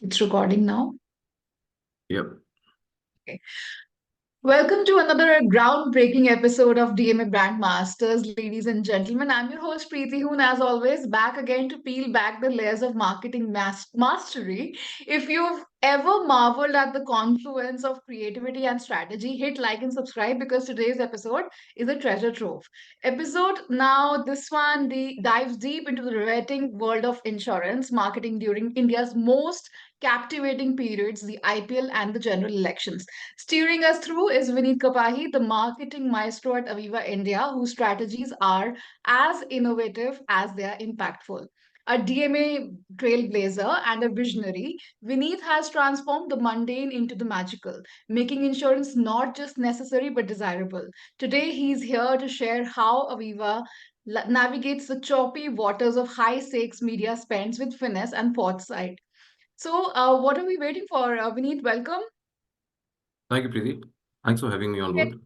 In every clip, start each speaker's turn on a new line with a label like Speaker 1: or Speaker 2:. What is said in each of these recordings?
Speaker 1: It's recording now.
Speaker 2: Yep.
Speaker 1: Okay. Welcome to another groundbreaking episode of DMA Brandmasters, ladies and gentlemen. I'm your host Preeti Hoon, as always, back again to peel back the layers of marketing mastery. If you've ever marveled at the confluence of creativity and strategy, hit like and subscribe because today's episode is a treasure trove. This one dives deep into the riveting world of insurance marketing during India's most captivating periods, the IPL and the general elections. Steering us through is Vinit Kapahi, the marketing maestro at Aviva India, whose strategies are as innovative as they are impactful. A DMA trailblazer and a visionary, Vinith has transformed the mundane into the magical, making insurance not just necessary but desirable. Today, he's here to share how Aviva navigates the choppy waters of high stakes media spends with finesse and foresight. What are we waiting for? Vinith, welcome.
Speaker 2: Thank you, Preeti. Thanks for having me on board.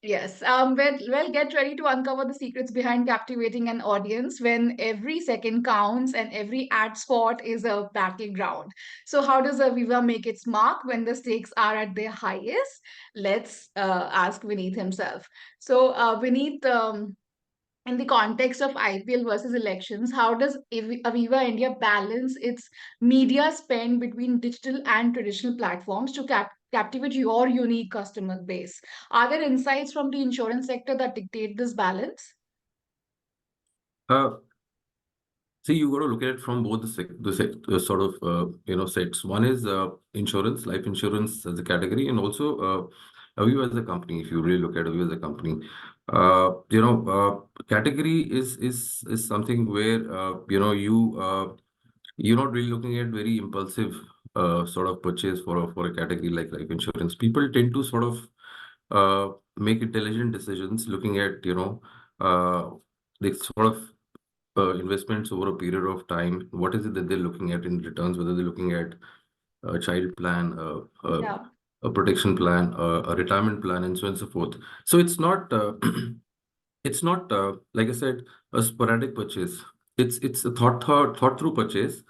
Speaker 1: Yes. Get ready to uncover the secrets behind captivating an audience when every second counts and every ad spot is a battleground. So, how does Aviva make its mark when the stakes are at their highest? Let's ask Vineet himself. Vineet, in the context of IPL versus elections, how does Aviva India balance its media spend between digital and traditional platforms to captivate your unique customer base? Are there insights from the insurance sector that dictate this balance?
Speaker 2: Uh, See, you got to look at it from both the sort of sets. One is insurance, life insurance as a category, and also Aviva as a company. If you really look at Aviva as a company, category is something where you're not really looking at very impulsive sort of purchase for a category like life insurance. People tend to sort of make intelligent decisions looking at the sort of investments over a period of time. What is it that they're looking at in returns? Whether they're looking at a child plan,
Speaker 1: Yeah.
Speaker 2: a protection plan, a retirement plan, and so on and so forth. So it's not like I said, a sporadic purchase. It's a thought through purchase.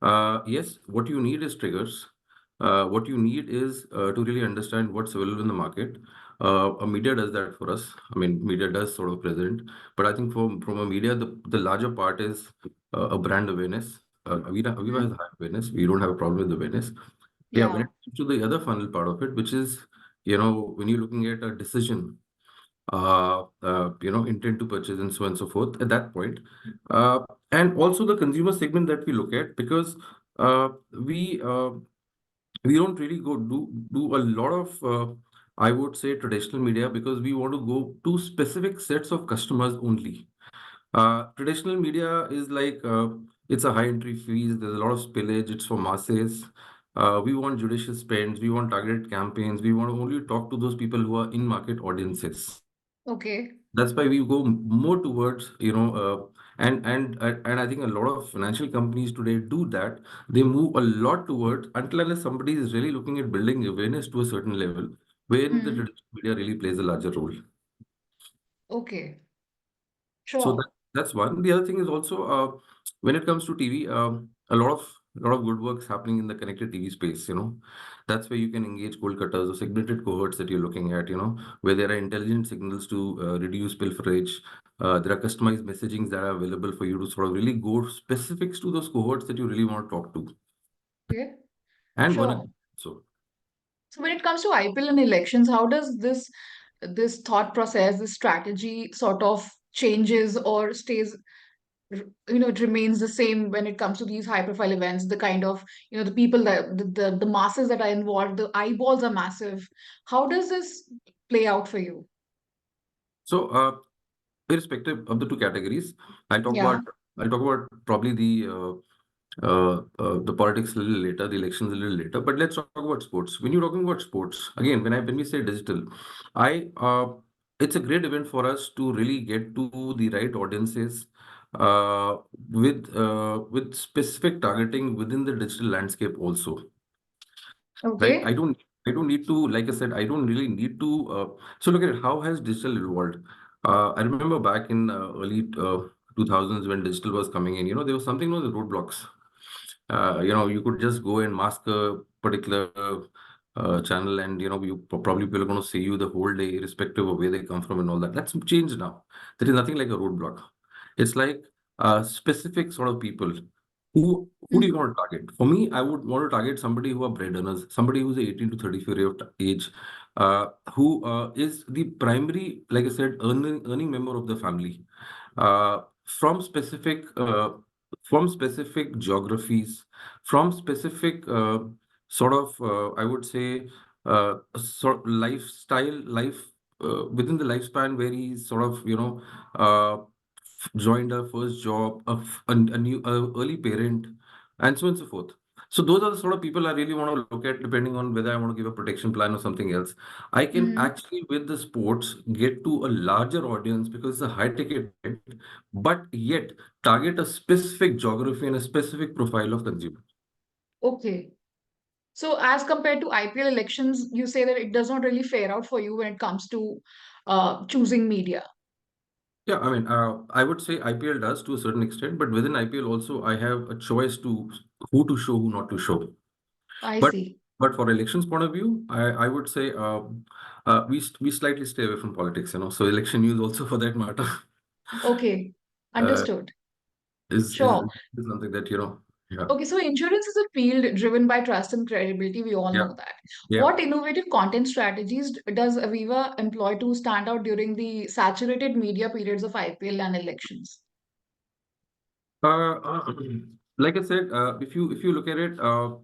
Speaker 2: Yes, what you need is triggers. What you need is to really understand what's available in the market. A media does that for us. I mean, media does sort of present, but I think from a media, the larger part is a brand awareness. Aviva
Speaker 1: Mhm.
Speaker 2: has high awareness. We don't have a problem with awareness. Yeah, when
Speaker 1: Yeah.
Speaker 2: it comes to the other funnel part of it, which is when you're looking at a decision, intent to purchase and so on and so forth at that point. Uh, and also the consumer segment that we look at, because uh, we uh, we don't really do a lot of I would say traditional media, because we want to go to specific sets of customers only. Traditional media is like it's a high entry fees. There's a lot of spillage. It's for masses. We want judicious spends. We want targeted campaigns. We want to only talk to those people who are in market audiences.
Speaker 1: Okay.
Speaker 2: That's why we go more towards, and I think a lot of financial companies today do that. They move a lot towards, until unless somebody is really looking at building awareness to a certain level, wherein the
Speaker 1: Hmm.
Speaker 2: traditional media really plays a larger role.
Speaker 1: Okay.
Speaker 2: So
Speaker 1: Sure.
Speaker 2: that's one. The other thing is also when it comes to TV, a lot of good works happening in the connected TV space. That's where you can engage cold cutters or segmented cohorts that you're looking at. Where there are intelligent signals to reduce pilferage. There are customized messagings that are available for you to sort of really go specifics to those cohorts that you really want to talk to
Speaker 1: Okay.
Speaker 2: and
Speaker 1: Sure.
Speaker 2: monetize. So.
Speaker 1: So when it comes to IPL and elections, how does this thought process, this strategy sort of changes or stays, it remains the same when it comes to these high profile events, the kind of, the people that the masses that are involved, the eyeballs are massive. How does this play out for you?
Speaker 2: So, irrespective of the two categories, I'll talk
Speaker 1: Yeah.
Speaker 2: about I'll talk about probably the politics a little later, the elections a little later. But let's talk about sports. When you're talking about sports, again, when we say digital, I it's a great event for us to really get to the right audiences uh, with specific targeting within the digital landscape also. Right?
Speaker 1: Okay.
Speaker 2: I don't need to, like I said, I don't really need to. So look at it, how has digital evolved? I remember back in early 2000s when digital was coming in, there was something known as roadblocks. You could just go and mask a particular channel, and probably people are going to see you the whole day, irrespective of where they come from and all that. That's changed now. There is nothing like a roadblock. It's like specific sort of people. Who do you
Speaker 1: Mm.
Speaker 2: want to target? For me, I would want to target somebody who are bread earners, somebody who's 18 to 34 year of age, who is the primary, like I said, earning member of the family, uh, from specific uh, from specific geographies, from specific I would say, life within the lifespan where he's sort of, joined a first job, a new early parent, and so on and so forth. So those are the sort of people I really want to look at, depending on whether I want to give a protection plan or something else. I can
Speaker 1: Mm.
Speaker 2: actually, with the sports, get to a larger audience because it's a high ticket event, but yet target a specific geography and a specific profile of consumer.
Speaker 1: Okay. So as compared to IPL elections, you say that it does not really fare out for you when it comes to choosing media.
Speaker 2: Yeah, I mean, I would say IPL does to a certain extent, but within IPL also, I have a choice to who to show, who not to show.
Speaker 1: I
Speaker 2: But
Speaker 1: see.
Speaker 2: for elections point of view, I would say we slightly stay away from politics, So election news also, for that matter,
Speaker 1: Okay.
Speaker 2: uh,
Speaker 1: Understood.
Speaker 2: is, is
Speaker 1: Sure.
Speaker 2: is something that yeah,
Speaker 1: Okay, so insurance is a field driven by trust and credibility. We all
Speaker 2: yeah,
Speaker 1: know that.
Speaker 2: yeah.
Speaker 1: What innovative content strategies does Aviva employ to stand out during the saturated media periods of IPL and elections?
Speaker 2: Uh, uh, like I said, if you look at it,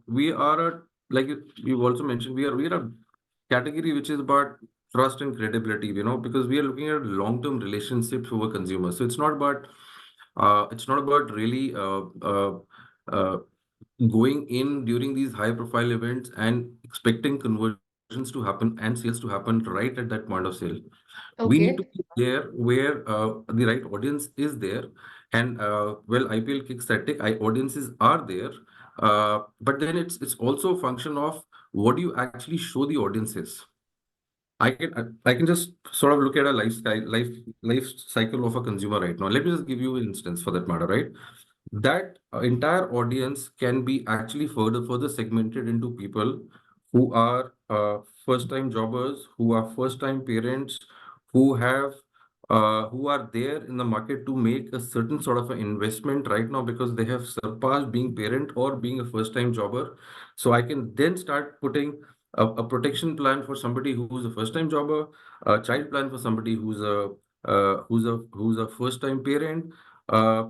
Speaker 2: we are like you've also mentioned, we are a category which is about trust and credibility, because we are looking at long-term relationships over consumers. So it's not about really uh, going in during these high-profile events and expecting conversions to happen and sales to happen right at that point of sale. We need to
Speaker 1: Okay.
Speaker 2: be there where the right audience is there, and IPL kicks that tick, audiences are there, but then it's also a function of what do you actually show the audiences. I can just sort of look at a life cycle of a consumer right now. Let me just give you an instance for that matter, right? That entire audience can be actually further segmented into people who are first time jobbers, who are first time parents, who have who are there in the market to make a certain sort of an investment right now because they have surpassed being parent or being a first time jobber. So I can then start putting a protection plan for somebody who's a first time jobber, a child plan for somebody who's a first time parent, uh,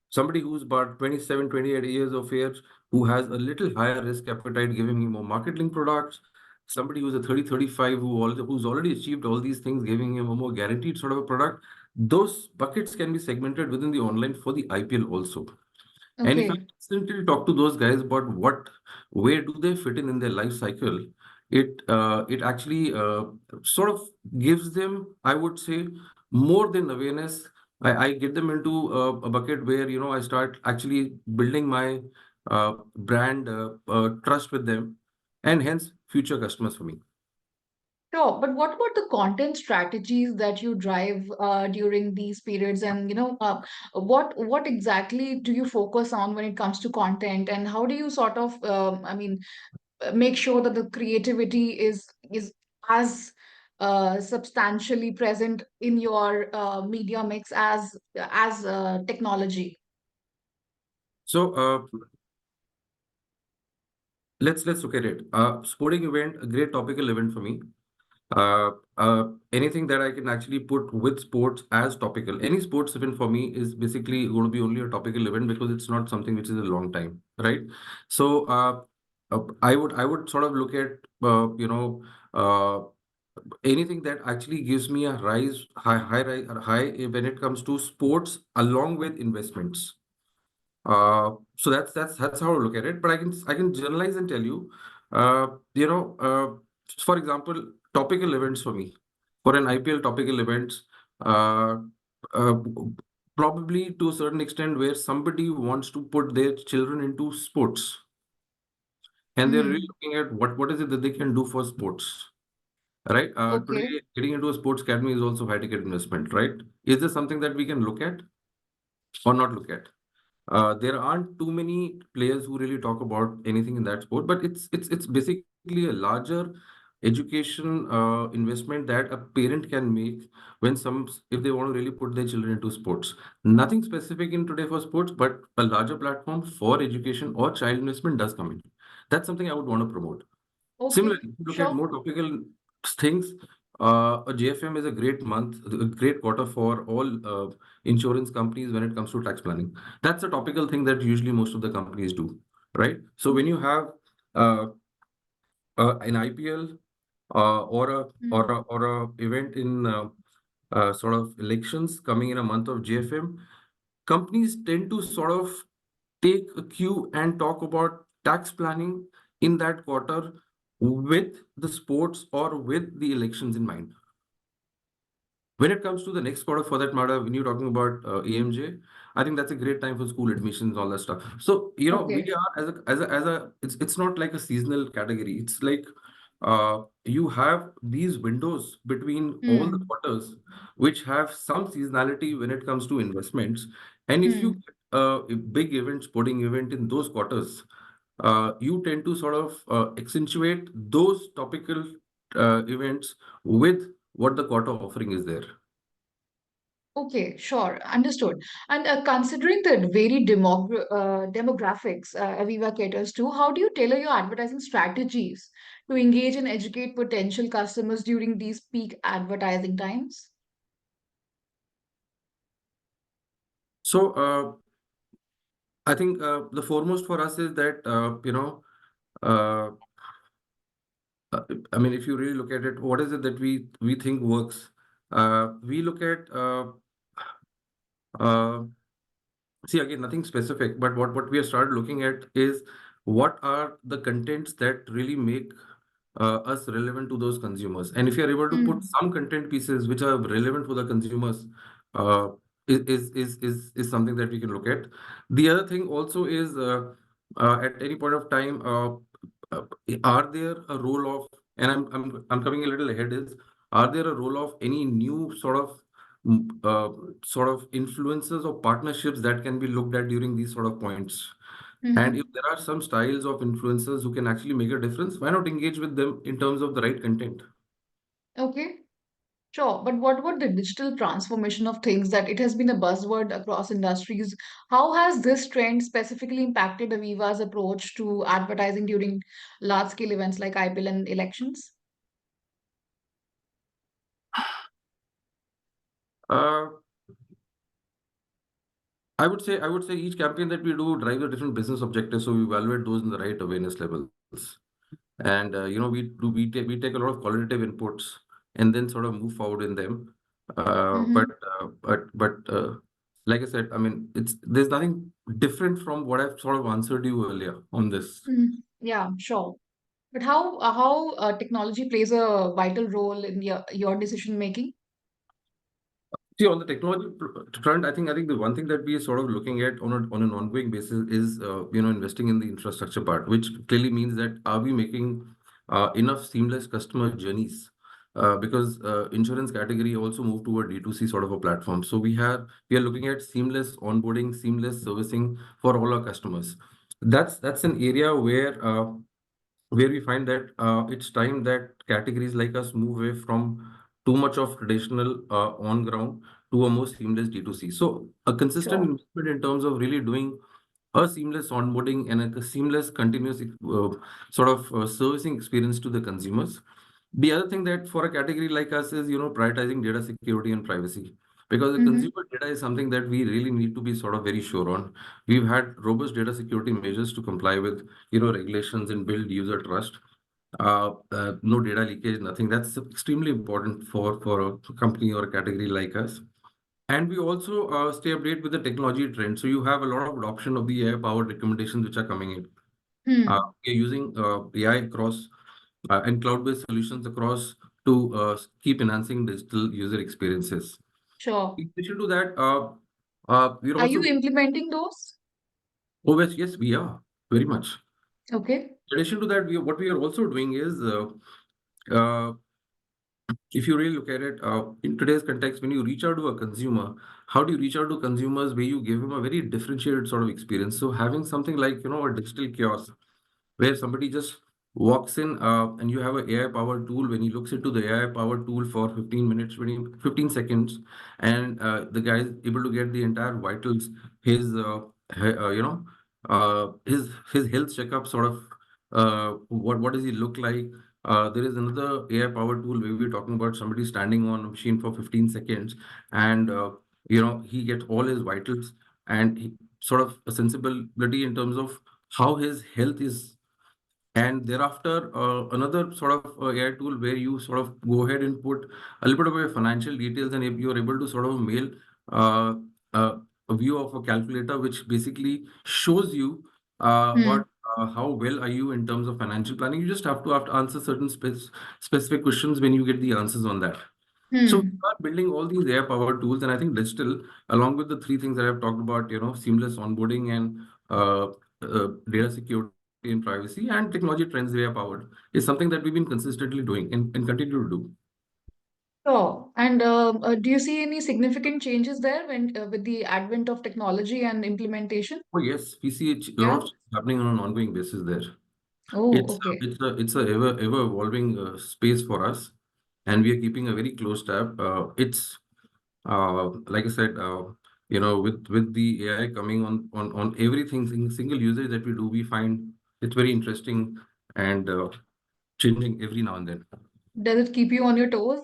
Speaker 2: somebody who's about 27, 28 years of age, who has a little higher risk appetite, giving him more marketing products, somebody who's a 30, 35, who's already achieved all these things, giving him a more guaranteed sort of a product. Those buckets can be segmented within the online for the IPL also. And if I
Speaker 1: Okay.
Speaker 2: instantly talk to those guys about where do they fit in their life cycle, it actually sort of gives them, I would say, more than awareness. I get them into a bucket where I start actually building my brand trust with them, and hence future customers for me.
Speaker 1: Sure, but what about the content strategies that you drive during these periods? And what exactly do you focus on when it comes to content? And how do you sort of, make sure that the creativity is as substantially present in your media mix as technology?
Speaker 2: So let's look at it. Sporting event, a great topical event for me. Anything that I can actually put with sports as topical. Any sports event for me is basically going to be only a topical event because it's not something which is a long time, right? So I would sort of look at uh, anything that actually gives me a high when it comes to sports along with investments. So that's how I look at it. But I can generalize and tell you, uh, you know, uh, for example, topical events for me, for an IPL topical events, uh, uh, probably to a certain extent where somebody wants to put their children into sports, and they're really
Speaker 1: Hmm.
Speaker 2: looking at what is it that they can do for sports, right?
Speaker 1: Okay.
Speaker 2: Today, getting into a sports academy is also high ticket investment, right? Is this something that we can look at or not look at? There aren't too many players who really talk about anything in that sport, but it's basically a larger education investment that a parent can make when some if they want to really put their children into sports. Nothing specific in today for sports, but a larger platform for education or child investment does come in. That's something I would want to promote. Similarly,
Speaker 1: Okay,
Speaker 2: if you look at
Speaker 1: sure.
Speaker 2: more topical things, a JFM is a great month, a great quarter for all insurance companies when it comes to tax planning. That's a topical thing that usually most of the companies do, right? So when you have uh, an IPL or a event in sort of elections coming in a month of JFM, companies tend to sort of take a cue and talk about tax planning in that quarter with the sports or with the elections in mind. When it comes to the next quarter, for that matter, when you're talking about AMJ, I think that's a great time for school admissions, all that stuff. So, we
Speaker 1: Okay.
Speaker 2: are it's not like a seasonal category. It's like you have these windows between all the
Speaker 1: Hmm.
Speaker 2: quarters, which have some seasonality when it comes to investments. And if you
Speaker 1: Hmm.
Speaker 2: get a big event, sporting event in those quarters, you tend to sort of accentuate those topical events with what the quarter offering is there.
Speaker 1: Okay, sure. Understood. And considering the very demographics Aviva caters to, how do you tailor your advertising strategies to engage and educate potential customers during these peak advertising times?
Speaker 2: So I think the foremost for us is that uh, uh, I mean, if you really look at it, what is it that we think works? We look at uh, see, again, nothing specific, but what we have started looking at is what are the contents that really make us relevant to those consumers. And if you are able to put
Speaker 1: Hmm.
Speaker 2: some content pieces which are relevant for the consumers, uh, is something that we can look at. The other thing also is at any point of time, uh, are there a role of, and I'm coming a little ahead, is are there a role of any new sort of influences or partnerships that can be looked at during these sort of points? And if
Speaker 1: Hmm.
Speaker 2: there are some styles of influencers who can actually make a difference, why not engage with them in terms of the right content?
Speaker 1: Okay, sure. But what about the digital transformation of things that it has been a buzzword across industries? How has this trend specifically impacted Aviva's approach to advertising during large-scale events like IPL and elections?
Speaker 2: Uh, I would say each campaign that we do drives a different business objective, so we evaluate those in the right awareness levels. And we take a lot of qualitative inputs and then sort of move forward in them. Uh, but
Speaker 1: Mm-hmm.
Speaker 2: like I said, I mean, there's nothing different from what I've sort of answered you earlier on this.
Speaker 1: Yeah, sure. But how technology plays a vital role in your decision making?
Speaker 2: See, on the technology front, I think the one thing that we are sort of looking at on an ongoing basis is investing in the infrastructure part, which clearly means that are we making enough seamless customer journeys? Because insurance category also moved to a D2C sort of a platform. So we are looking at seamless onboarding, seamless servicing for all our customers. That's an area where we find that it's time that categories like us move away from too much of traditional on ground to a more seamless D2C. So a consistent
Speaker 1: Sure.
Speaker 2: investment in terms of really doing a seamless onboarding and a seamless continuous servicing experience to the consumers. The other thing that for a category like us is, prioritizing data security and privacy. Because the
Speaker 1: Mm-hmm.
Speaker 2: consumer data is something that we really need to be sort of very sure on. We've had robust data security measures to comply with, regulations and build user trust. No data leakage, nothing. That's extremely important for a company or a category like us. And we also stay updated with the technology trend. So you have a lot of adoption of the AI-powered recommendations which are coming in.
Speaker 1: Hmm.
Speaker 2: We're using AI across and cloud-based solutions across to keep enhancing digital user experiences.
Speaker 1: Sure.
Speaker 2: In addition to that, we're
Speaker 1: Are you
Speaker 2: also,
Speaker 1: implementing those?
Speaker 2: oh yes, we are very much.
Speaker 1: Okay.
Speaker 2: In addition to that, what we are also doing is uh, if you really look at it, in today's context, when you reach out to a consumer, how do you reach out to consumers where you give them a very differentiated sort of experience? So having something like, a digital kiosk where somebody just walks in, and you have an AI powered tool. When he looks into the AI powered tool for 15 minutes, 15 seconds, and the guy is able to get the entire vitals, his his health checkup, sort of, what does he look like. There is another AI powered tool where we're talking about somebody standing on a machine for 15 seconds, and he gets all his vitals, and sort of a sensibility in terms of how his health is. And thereafter, another sort of AI tool where you sort of go ahead and put a little bit of your financial details, and if you're able to sort of mail uh, uh, a view of a calculator, which basically shows you
Speaker 1: Hmm.
Speaker 2: what how well are you in terms of financial planning. You just have to answer certain specific questions when you get the answers on that. So we
Speaker 1: Hmm.
Speaker 2: are building all these AI-powered tools, and I think digital, along with the three things that I've talked about, seamless onboarding and data security and privacy and technology trends AI-powered, is something that we've been consistently doing and continue to do.
Speaker 1: Sure. And do you see any significant changes there when with the advent of technology and implementation?
Speaker 2: Oh yes, we see a lot of
Speaker 1: Yeah.
Speaker 2: change happening on an ongoing basis there.
Speaker 1: Oh,
Speaker 2: It's
Speaker 1: okay.
Speaker 2: it's a ever evolving space for us, and we are keeping a very close tab. It's like I said, with the AI coming on everything, single usage that we do, we find it's very interesting and changing every now and then.
Speaker 1: Does it keep you on your toes?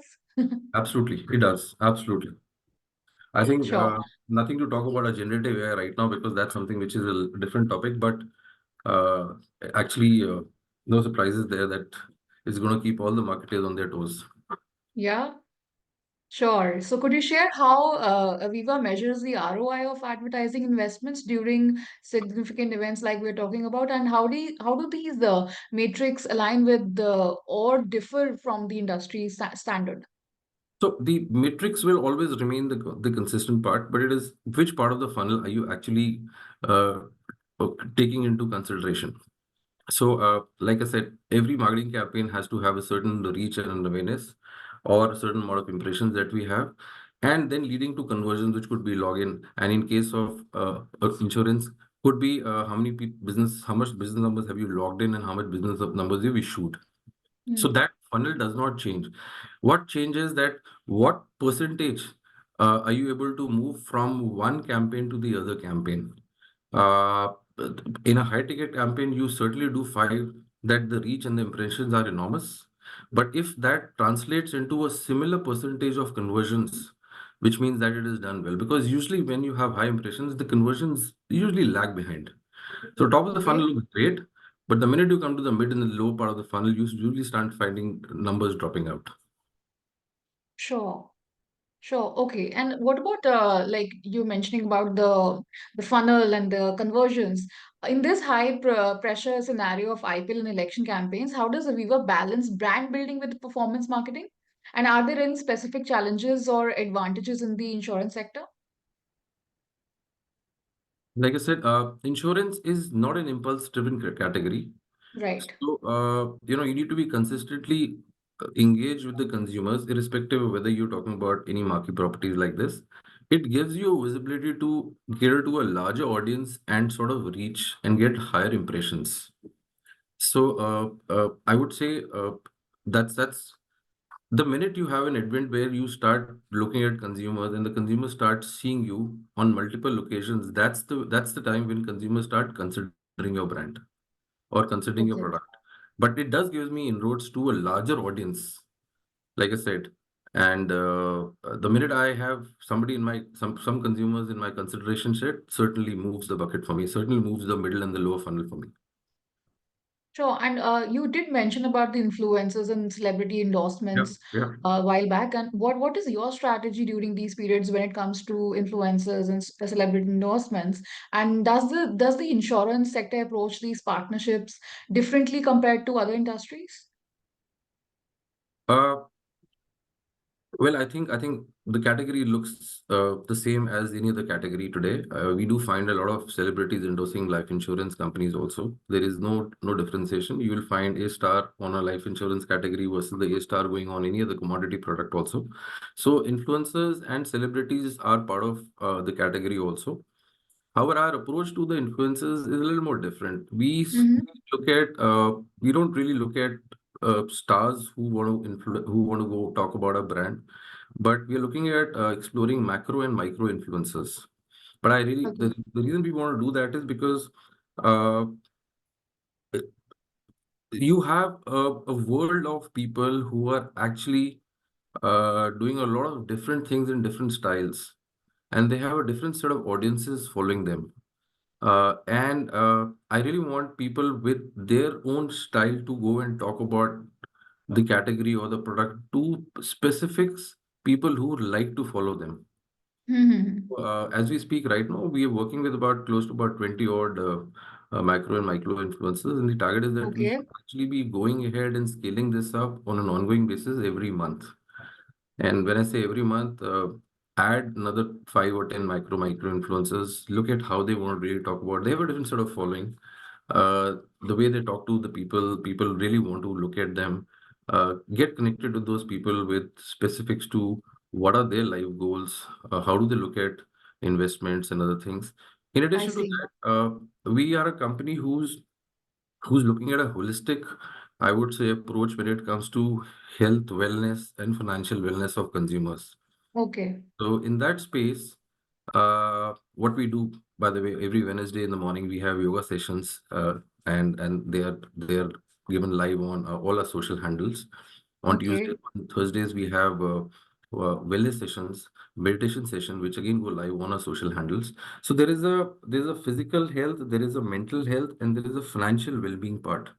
Speaker 2: Absolutely, it does. Absolutely. I think
Speaker 1: Sure.
Speaker 2: nothing to talk about a generative AI right now because that's something which is a different topic. But uh, actually, no surprises there that is going to keep all the marketers on their toes.
Speaker 1: Yeah. Sure. So could you share how Aviva measures the ROI of advertising investments during significant events like we're talking about, and how do these metrics align with the or differ from the industry standard?
Speaker 2: So the metrics will always remain the consistent part, but it is which part of the funnel are you actually uh, taking into consideration? So, like I said, every marketing campaign has to have a certain reach and awareness, or a certain amount of impressions that we have, and then leading to conversions, which could be login. And in case of insurance, could be how much business numbers have you logged in, and how much business numbers have you issued. So
Speaker 1: Hmm.
Speaker 2: that funnel does not change. What changes that what percentage are you able to move from one campaign to the other campaign? Uh, in a high ticket campaign, you certainly do find that the reach and the impressions are enormous. But if that translates into a similar percentage of conversions, which means that it is done well, because usually when you have high impressions, the conversions usually lag behind. So top of the funnel
Speaker 1: Okay.
Speaker 2: looks great, but the minute you come to the mid and the low part of the funnel, you usually start finding numbers dropping out.
Speaker 1: Sure. Sure. Okay. And what about like you mentioning about the funnel and the conversions? In this high pressure scenario of IPL and election campaigns, how does Aviva balance brand building with performance marketing? And are there any specific challenges or advantages in the insurance sector?
Speaker 2: Like I said, insurance is not an impulse-driven category.
Speaker 1: Right.
Speaker 2: So, you need to be consistently engaged with the consumers, irrespective of whether you're talking about any market properties like this. It gives you visibility to cater to a larger audience and sort of reach and get higher impressions. So, I would say that's the minute you have an advent where you start looking at consumers and the consumers start seeing you on multiple locations, that's the time when consumers start considering your brand or considering your
Speaker 1: Okay.
Speaker 2: product. But it does give me inroads to a larger audience, like I said. And the minute I have somebody in my some consumers in my consideration set, certainly moves the bucket for me, certainly moves the middle and the lower funnel for me.
Speaker 1: Sure. And you did mention about the influencers and celebrity
Speaker 2: Yeah,
Speaker 1: endorsements
Speaker 2: yeah.
Speaker 1: a while back. And what is your strategy during these periods when it comes to influencers and celebrity endorsements? And does the insurance sector approach these partnerships differently compared to other industries?
Speaker 2: Uh, Well, I think the category looks the same as any other category today. We do find a lot of celebrities endorsing life insurance companies also. There is no differentiation. You will find a star on a life insurance category versus the A star going on any other commodity product also. So influencers and celebrities are part of the category also. However, our approach to the influencers is a little more different.
Speaker 1: Mm-hmm.
Speaker 2: Look at we don't really look at stars who want to go talk about a brand, but we are looking at exploring macro and micro influencers. But I really
Speaker 1: Okay.
Speaker 2: the reason we want to do that is because uh, you have a world of people who are actually doing a lot of different things in different styles, and they have a different set of audiences following them. And I really want people with their own style to go and talk about the category or the product to specifics, people who like to follow them.
Speaker 1: Mm-hmm.
Speaker 2: As we speak right now, we are working with about close to about 20 odd macro and micro influencers, and the target is that we
Speaker 1: Okay.
Speaker 2: should actually be going ahead and scaling this up on an ongoing basis every month. And when I say every month, add another 5 or 10 micro influencers. Look at how they want to really talk about. They have a different sort of following. The way they talk to the people, people really want to look at them. Get connected with those people with specifics to what are their life goals, how do they look at investments and other things. In
Speaker 1: I
Speaker 2: addition to
Speaker 1: see.
Speaker 2: that, we are a company who's looking at a holistic, I would say, approach when it comes to health, wellness, and financial wellness of consumers.
Speaker 1: Okay.
Speaker 2: So in that space, what we do, by the way, every Wednesday in the morning we have yoga sessions, and they are given live on all our social handles. On Tuesdays,
Speaker 1: Okay.
Speaker 2: on Thursdays we have wellness sessions, meditation session, which again go live on our social handles. So there is a physical health, there is a mental health, and there is a financial well-being part,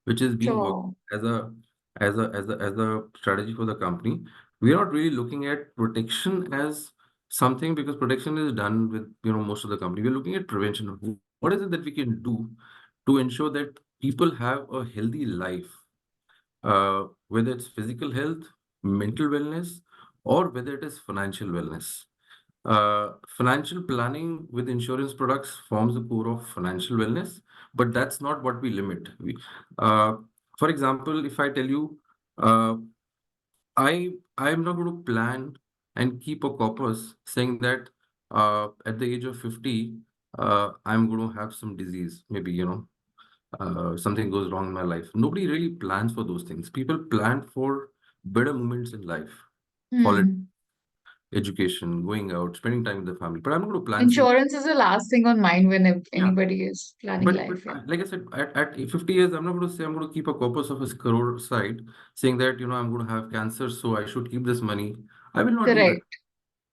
Speaker 2: which is being worked
Speaker 1: Sure.
Speaker 2: as a strategy for the company. We are not really looking at protection as something, because protection is done with most of the company. We're looking at prevention. What is it that we can do to ensure that people have a healthy life, whether it's physical health, mental wellness, or whether it is financial wellness. Financial planning with insurance products forms the core of financial wellness, but that's not what we limit. Uh, for example, if I tell you, uh, I'm not going to plan and keep a corpus saying that at the age of 50, I'm going to have some disease. Maybe, something goes wrong in my life. Nobody really plans for those things. People plan for better moments in life, holiday,
Speaker 1: Hmm.
Speaker 2: education, going out, spending time with the family. But I'm not going to plan saying,
Speaker 1: Insurance is the last thing on mind when
Speaker 2: yeah.
Speaker 1: anybody is planning
Speaker 2: But
Speaker 1: life. Yeah.
Speaker 2: like I said, at 50 years, I'm not going to say I'm going to keep a corpus of a crore side, saying that I'm going to have cancer, so I should keep this money. I will not do that.
Speaker 1: Correct.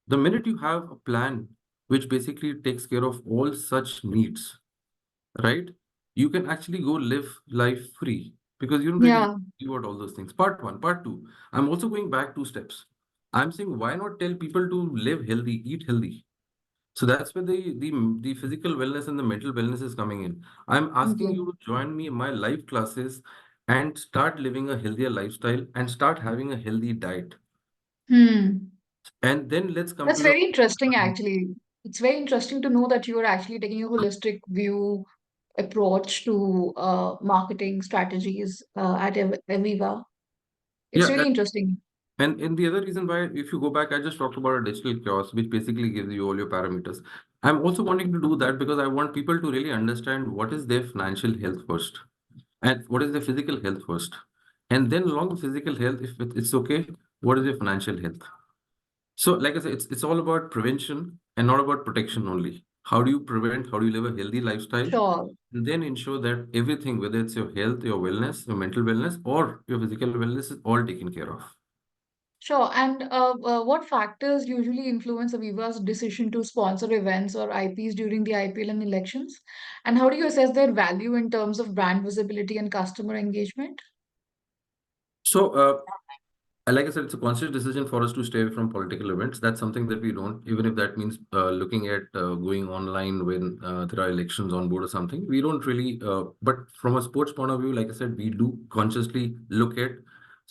Speaker 2: The minute you have a plan which basically takes care of all such needs, right? You can actually go live life free, because you don't really
Speaker 1: Yeah.
Speaker 2: worry about all those things. Part one. Part two, I'm also going back 2 steps. I'm saying, why not tell people to live healthy, eat healthy? So that's where the physical wellness and the mental wellness is coming in. I'm asking
Speaker 1: Okay.
Speaker 2: you to join me in my live classes and start living a healthier lifestyle and start having a healthy diet.
Speaker 1: Hmm.
Speaker 2: And then let's come
Speaker 1: That's
Speaker 2: to your
Speaker 1: very interesting, actually. It's very interesting to know that you are actually taking a holistic view approach to marketing strategies at Aviva. It's
Speaker 2: yeah.
Speaker 1: really interesting.
Speaker 2: And the other reason why, if you go back, I just talked about a digital kiosk, which basically gives you all your parameters. I'm also wanting to do that because I want people to really understand what is their financial health first and what is their physical health first. And then along with physical health, if it's okay, what is your financial health? So, like I said, it's all about prevention and not about protection only. How do you prevent? How do you live a healthy lifestyle?
Speaker 1: Sure.
Speaker 2: And then ensure that everything, whether it's your health, your wellness, your mental wellness, or your physical wellness, is all taken care of.
Speaker 1: Sure. And what factors usually influence Aviva's decision to sponsor events or IPs during the IPL and elections? And how do you assess their value in terms of brand visibility and customer engagement?
Speaker 2: So, like I said, it's a conscious decision for us to stay away from political events. That's something that we don't, even if that means looking at going online when there are elections on board or something. We don't really, but from a sports point of view, like I said, we do consciously look at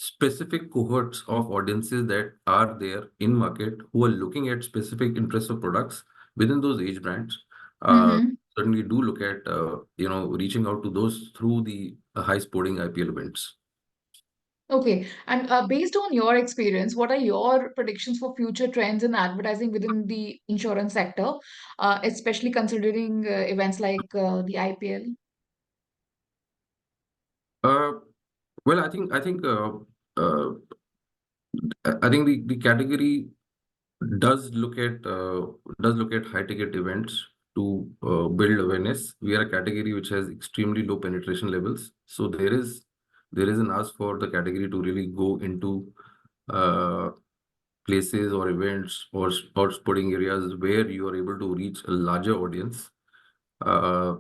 Speaker 2: specific cohorts of audiences that are there in market who are looking at specific interests of products within those age brands. Uh,
Speaker 1: Mm-hmm.
Speaker 2: Certainly do look at reaching out to those through the high sporting IPL events.
Speaker 1: Okay. And based on your experience, what are your predictions for future trends in advertising within the insurance sector, especially considering events like the IPL?
Speaker 2: Uh, well, uh, I think the category does look at high ticket events to build awareness. We are a category which has extremely low penetration levels, so there is an ask for the category to really go into uh, places or events or sporting areas where you are able to reach a larger audience. Uh,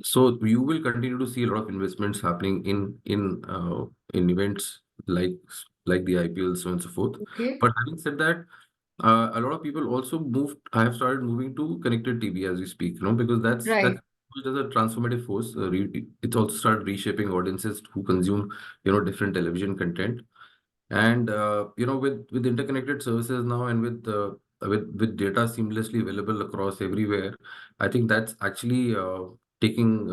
Speaker 2: so you will continue to see a lot of investments happening in events like the IPL, so on and so forth.
Speaker 1: Okay.
Speaker 2: But having said that, a lot of people also moved. I have started moving to connected TV as we speak, because that's
Speaker 1: Right.
Speaker 2: as a transformative force. It's also started reshaping audiences who consume, different television content. And with interconnected services now and with data seamlessly available across everywhere, I think that's actually taking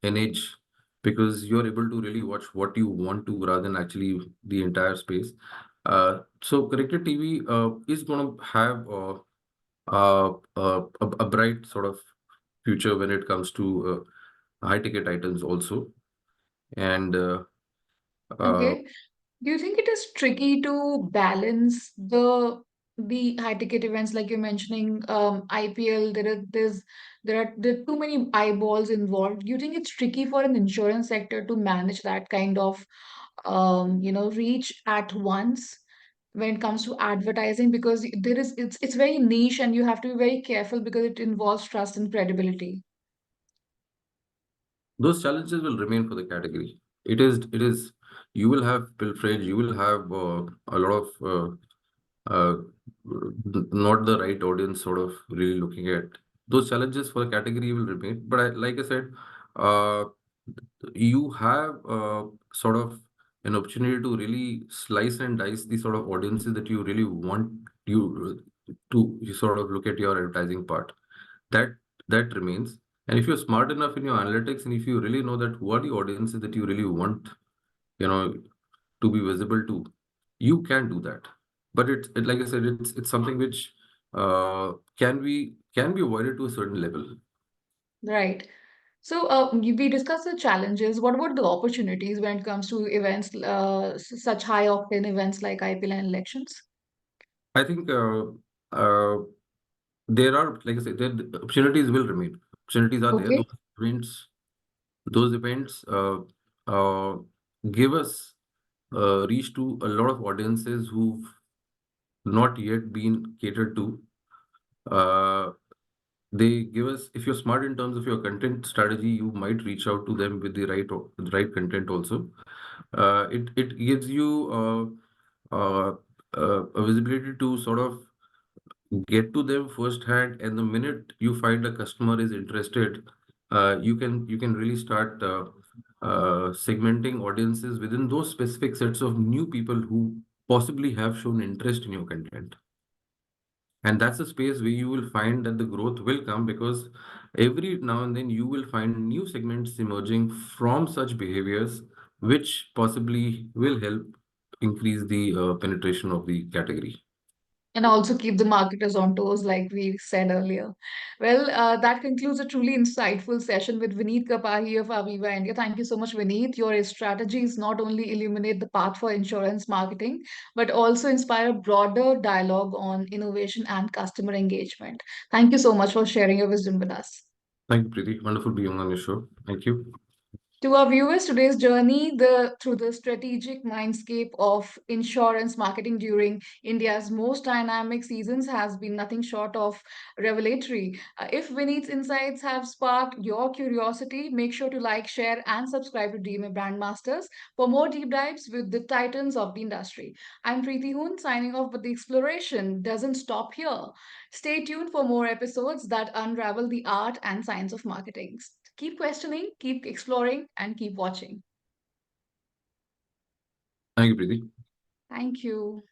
Speaker 2: an edge because you're able to really watch what you want to rather than actually the entire space. So connected TV is going to have a bright sort of future when it comes to high ticket items also. And uh,
Speaker 1: Okay. Do you think it is tricky to balance the high ticket events like you're mentioning IPL? There are too many eyeballs involved. Do you think it's tricky for an insurance sector to manage that kind of reach at once when it comes to advertising? Because it's very niche and you have to be very careful because it involves trust and credibility.
Speaker 2: those challenges will remain for the category. It is you will have pilferage, you will have a lot of uh, not the right audience sort of really looking at those challenges for the category will remain. But like I said, uh, you have sort of an opportunity to really slice and dice the sort of audiences that you really want you to sort of look at your advertising part. That that remains. And if you're smart enough in your analytics, and if you really know that who are the audiences that you really want, you know, to be visible to, you can do that. But like I said, it's something which can be avoided to a certain level.
Speaker 1: Right. So we discussed the challenges. What about the opportunities when it comes to events, such high octane events like IPL and elections?
Speaker 2: I think uh, there are, like I said, the opportunities will remain. Opportunities are there.
Speaker 1: Okay.
Speaker 2: Those events uh, give us reach to a lot of audiences who've not yet been catered to. Uh, they give us, if you're smart in terms of your content strategy, you might reach out to them with the right content also. It gives you a visibility to sort of get to them firsthand, and the minute you find a customer is interested, you can really start segmenting audiences within those specific sets of new people who possibly have shown interest in your content. And that's a space where you will find that the growth will come because every now and then you will find new segments emerging from such behaviors, which possibly will help increase the penetration of the category.
Speaker 1: And also keep the marketers on toes, like we said earlier. Well, that concludes a truly insightful session with Vinit Kapahi of Aviva India. Thank you so much, Vinit. Your strategies not only illuminate the path for insurance marketing, but also inspire a broader dialogue on innovation and customer engagement. Thank you so much for sharing your wisdom with us.
Speaker 2: Thank you, Preeti. Wonderful being on your show. Thank you.
Speaker 1: To our viewers, today's journey through the strategic mindscape of insurance marketing during India's most dynamic seasons has been nothing short of revelatory. If Vinit's insights have sparked your curiosity, make sure to like, share, and subscribe to DMA Brandmasters for more deep dives with the titans of the industry. I'm Preeti Hoon signing off, but the exploration doesn't stop here. Stay tuned for more episodes that unravel the art and science of marketing. Keep questioning, keep exploring, and keep watching.
Speaker 2: Thank you, Preeti.
Speaker 1: Thank you.